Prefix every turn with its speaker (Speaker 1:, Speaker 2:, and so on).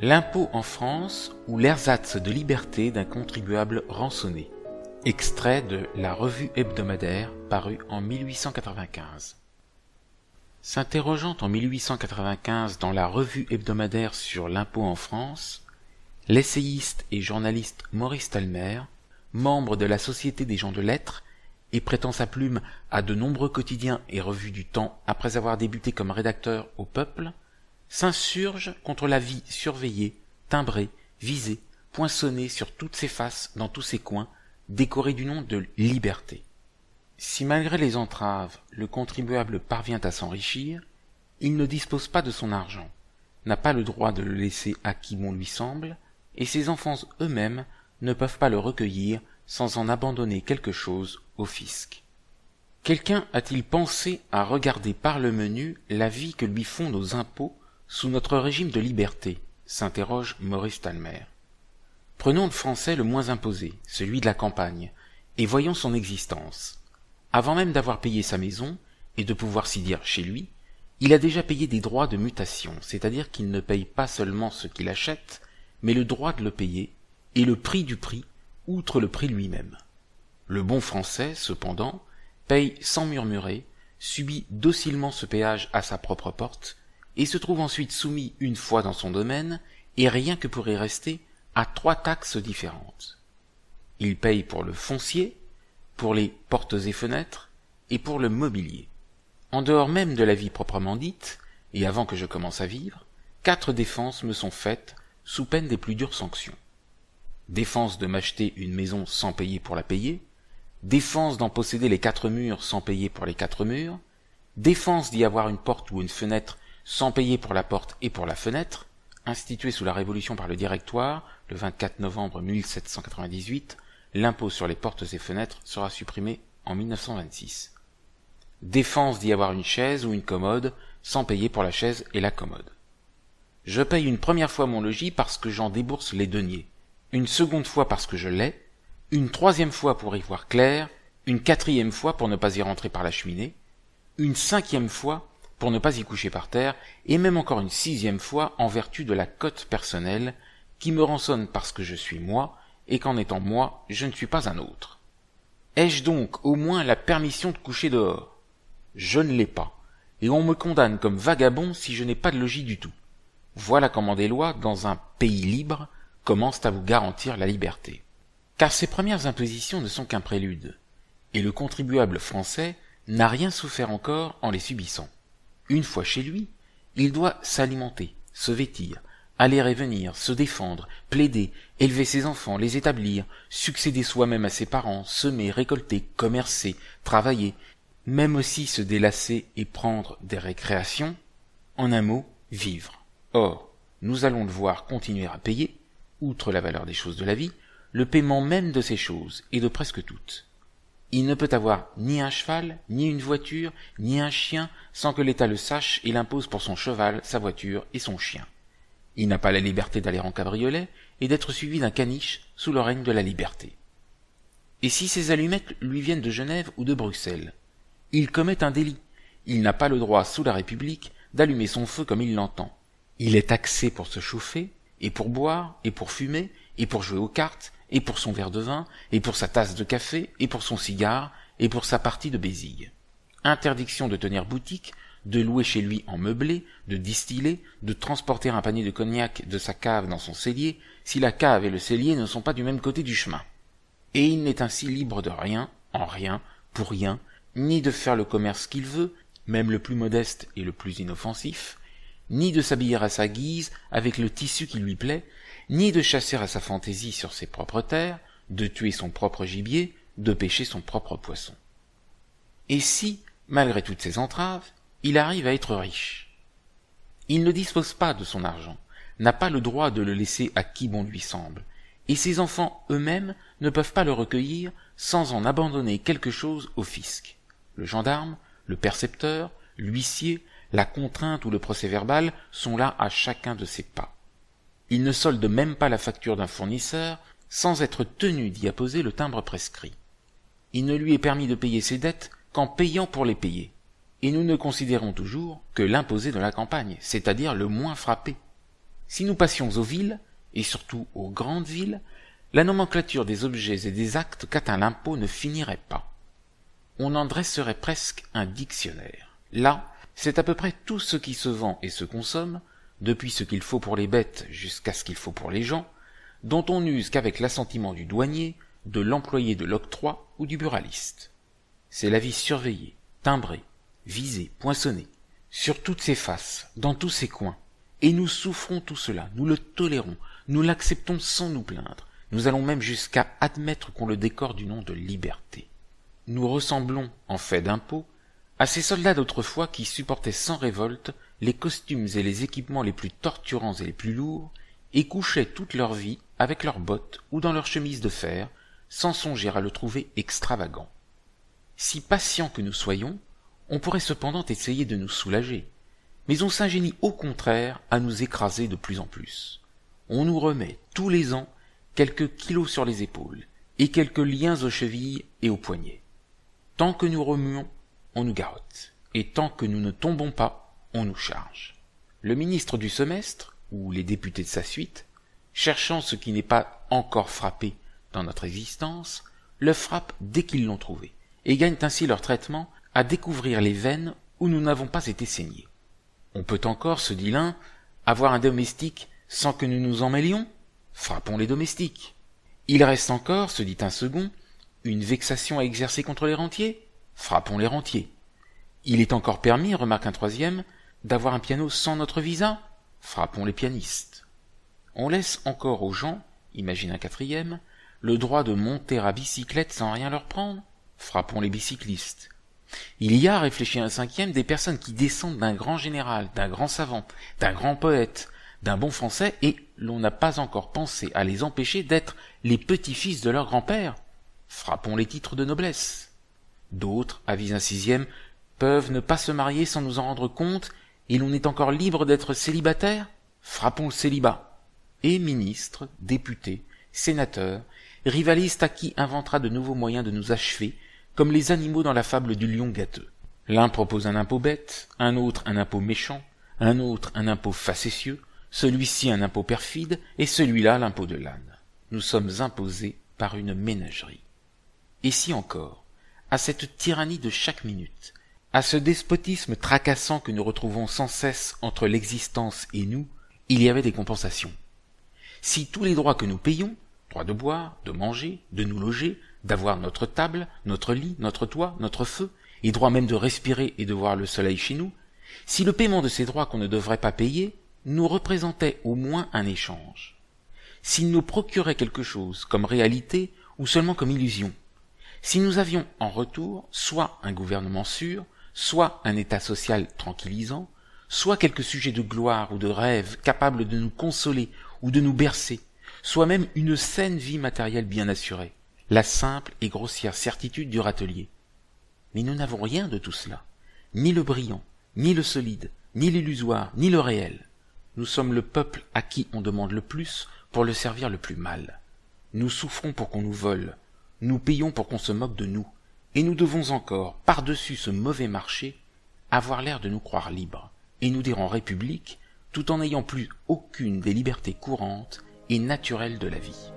Speaker 1: L'impôt en France ou l'ersatz de liberté d'un contribuable rançonné. Extrait de La Revue hebdomadaire paru en 1895. S'interrogeant en 1895 dans La Revue hebdomadaire sur l'impôt en France, l'essayiste et journaliste Maurice Talmer, membre de la Société des gens de lettres et prêtant sa plume à de nombreux quotidiens et revues du temps après avoir débuté comme rédacteur au Peuple, s'insurge contre la vie surveillée, timbrée, visée, poinçonnée sur toutes ses faces, dans tous ses coins, décorée du nom de liberté. Si malgré les entraves, le contribuable parvient à s'enrichir, il ne dispose pas de son argent, n'a pas le droit de le laisser à qui bon lui semble, et ses enfants eux-mêmes ne peuvent pas le recueillir sans en abandonner quelque chose au fisc. Quelqu'un a-t-il pensé à regarder par le menu la vie que lui font nos impôts sous notre régime de liberté, s'interroge Maurice Talmer. Prenons le français le moins imposé, celui de la campagne, et voyons son existence. Avant même d'avoir payé sa maison, et de pouvoir s'y dire chez lui, il a déjà payé des droits de mutation, c'est-à-dire qu'il ne paye pas seulement ce qu'il achète, mais le droit de le payer, et le prix du prix, outre le prix lui-même. Le bon français, cependant, paye sans murmurer, subit docilement ce péage à sa propre porte, et se trouve ensuite soumis une fois dans son domaine, et rien que pour y rester, à 3 taxes différentes. Il paye pour le foncier, pour les portes et fenêtres, et pour le mobilier. En dehors même de la vie proprement dite, et avant que je commence à vivre, 4 défenses me sont faites sous peine des plus dures sanctions. Défense de m'acheter une maison sans payer pour la payer, défense d'en posséder les 4 murs sans payer pour les 4 murs, défense d'y avoir une porte ou une fenêtre sans payer pour la porte et pour la fenêtre, instituée sous la Révolution par le Directoire, le 24 novembre 1798, l'impôt sur les portes et fenêtres sera supprimé en 1926. Défense d'y avoir une chaise ou une commode, sans payer pour la chaise et la commode. Je paye une première fois mon logis parce que j'en débourse les deniers, une seconde fois parce que je l'ai, une troisième fois pour y voir clair, une quatrième fois pour ne pas y rentrer par la cheminée, une 5e fois pour ne pas y coucher par terre, et même encore une 6e fois en vertu de la cote personnelle, qui me rançonne parce que je suis moi, et qu'en étant moi, je ne suis pas un autre. Ai-je donc au moins la permission de coucher dehors? Je ne l'ai pas, et on me condamne comme vagabond si je n'ai pas de logis du tout. Voilà comment des lois, dans un pays libre, commencent à vous garantir la liberté. Car ces premières impositions ne sont qu'un prélude, et le contribuable français n'a rien souffert encore en les subissant. Une fois chez lui, il doit s'alimenter, se vêtir, aller et venir, se défendre, plaider, élever ses enfants, les établir, succéder soi-même à ses parents, semer, récolter, commercer, travailler, même aussi se délasser et prendre des récréations, en un mot, vivre. Or, nous allons devoir continuer à payer, outre la valeur des choses de la vie, le paiement même de ces choses, et de presque toutes. Il ne peut avoir ni un cheval, ni une voiture, ni un chien, sans que l'État le sache et l'impose pour son cheval, sa voiture et son chien. Il n'a pas la liberté d'aller en cabriolet et d'être suivi d'un caniche sous le règne de la liberté. Et si ces allumettes lui viennent de Genève ou de Bruxelles, il commet un délit. Il n'a pas le droit, sous la République, d'allumer son feu comme il l'entend. Il est taxé pour se chauffer, et pour boire, et pour fumer, et pour jouer aux cartes, et pour son verre de vin, et pour sa tasse de café, et pour son cigare, et pour sa partie de bésigue. Interdiction de tenir boutique, de louer chez lui en meublé, de distiller, de transporter un panier de cognac de sa cave dans son cellier, si la cave et le cellier ne sont pas du même côté du chemin. Et il n'est ainsi libre de rien, en rien, pour rien, ni de faire le commerce qu'il veut, même le plus modeste et le plus inoffensif, ni de s'habiller à sa guise avec le tissu qui lui plaît, ni de chasser à sa fantaisie sur ses propres terres, de tuer son propre gibier, de pêcher son propre poisson. Et si, malgré toutes ces entraves, il arrive à être riche? Il ne dispose pas de son argent, n'a pas le droit de le laisser à qui bon lui semble, et ses enfants eux-mêmes ne peuvent pas le recueillir sans en abandonner quelque chose au fisc. Le gendarme, le percepteur, l'huissier, la contrainte ou le procès-verbal sont là à chacun de ses pas. Il ne solde même pas la facture d'un fournisseur sans être tenu d'y apposer le timbre prescrit. Il ne lui est permis de payer ses dettes qu'en payant pour les payer. Et nous ne considérons toujours que l'imposé de la campagne, c'est-à-dire le moins frappé. Si nous passions aux villes, et surtout aux grandes villes, la nomenclature des objets et des actes qu'atteint l'impôt ne finirait pas. On en dresserait presque un dictionnaire. Là, c'est à peu près tout ce qui se vend et se consomme, depuis ce qu'il faut pour les bêtes jusqu'à ce qu'il faut pour les gens, dont on n'use qu'avec l'assentiment du douanier, de l'employé de l'octroi ou du buraliste. C'est l'avis surveillé, timbré, visé, poinçonné, sur toutes ses faces, dans tous ses coins, et nous souffrons tout cela, nous le tolérons, nous l'acceptons sans nous plaindre, nous allons même jusqu'à admettre qu'on le décore du nom de liberté. Nous ressemblons, en fait d'impôt, à ces soldats d'autrefois qui supportaient sans révolte les costumes et les équipements les plus torturants et les plus lourds, et couchaient toute leur vie avec leurs bottes ou dans leurs chemises de fer, sans songer à le trouver extravagant. Si patients que nous soyons, on pourrait cependant essayer de nous soulager, mais on s'ingénie au contraire à nous écraser de plus en plus. On nous remet tous les ans quelques kilos sur les épaules, et quelques liens aux chevilles et aux poignets. Tant que nous remuons, on nous garrotte, et tant que nous ne tombons pas, on nous charge. Le ministre du semestre, ou les députés de sa suite, cherchant ce qui n'est pas encore frappé dans notre existence, le frappent dès qu'ils l'ont trouvé, et gagnent ainsi leur traitement à découvrir les veines où nous n'avons pas été saignés. On peut encore, se dit l'un, avoir un domestique sans que nous nous en mêlions? Frappons les domestiques. Il reste encore, se dit un second, une vexation à exercer contre les rentiers? Frappons les rentiers. Il est encore permis, remarque un troisième, d'avoir un piano sans notre visa? Frappons les pianistes. On laisse encore aux gens, imagine un quatrième, le droit de monter à bicyclette sans rien leur prendre? Frappons les bicyclistes. Il y a, réfléchit un cinquième, des personnes qui descendent d'un grand général, d'un grand savant, d'un grand poète, d'un bon français, et l'on n'a pas encore pensé à les empêcher d'être les petits-fils de leur grand-père. Frappons les titres de noblesse. D'autres, avise un sixième, peuvent ne pas se marier sans nous en rendre compte, et l'on est encore libre d'être célibataire? Frappons le célibat. Et ministres, députés, sénateurs, rivalisent à qui inventera de nouveaux moyens de nous achever, comme les animaux dans la fable du lion gâteux. L'un propose un impôt bête, un autre un impôt méchant, un autre un impôt facétieux, celui-ci un impôt perfide, et celui-là l'impôt de l'âne. Nous sommes imposés par une ménagerie. Et si encore, à cette tyrannie de chaque minute, à ce despotisme tracassant que nous retrouvons sans cesse entre l'existence et nous, il y avait des compensations. Si tous les droits que nous payons, droit de boire, de manger, de nous loger, d'avoir notre table, notre lit, notre toit, notre feu, et droit même de respirer et de voir le soleil chez nous, si le paiement de ces droits qu'on ne devrait pas payer nous représentait au moins un échange, s'il nous procurait quelque chose comme réalité ou seulement comme illusion, si nous avions en retour soit un gouvernement sûr, soit un état social tranquillisant, soit quelque sujet de gloire ou de rêve capable de nous consoler ou de nous bercer, soit même une saine vie matérielle bien assurée, la simple et grossière certitude du râtelier. Mais nous n'avons rien de tout cela, ni le brillant, ni le solide, ni l'illusoire, ni le réel. Nous sommes le peuple à qui on demande le plus pour le servir le plus mal. Nous souffrons pour qu'on nous vole, nous payons pour qu'on se moque de nous, et nous devons encore, par-dessus ce mauvais marché, avoir l'air de nous croire libres, et nous dire en république, tout en n'ayant plus aucune des libertés courantes et naturelles de la vie.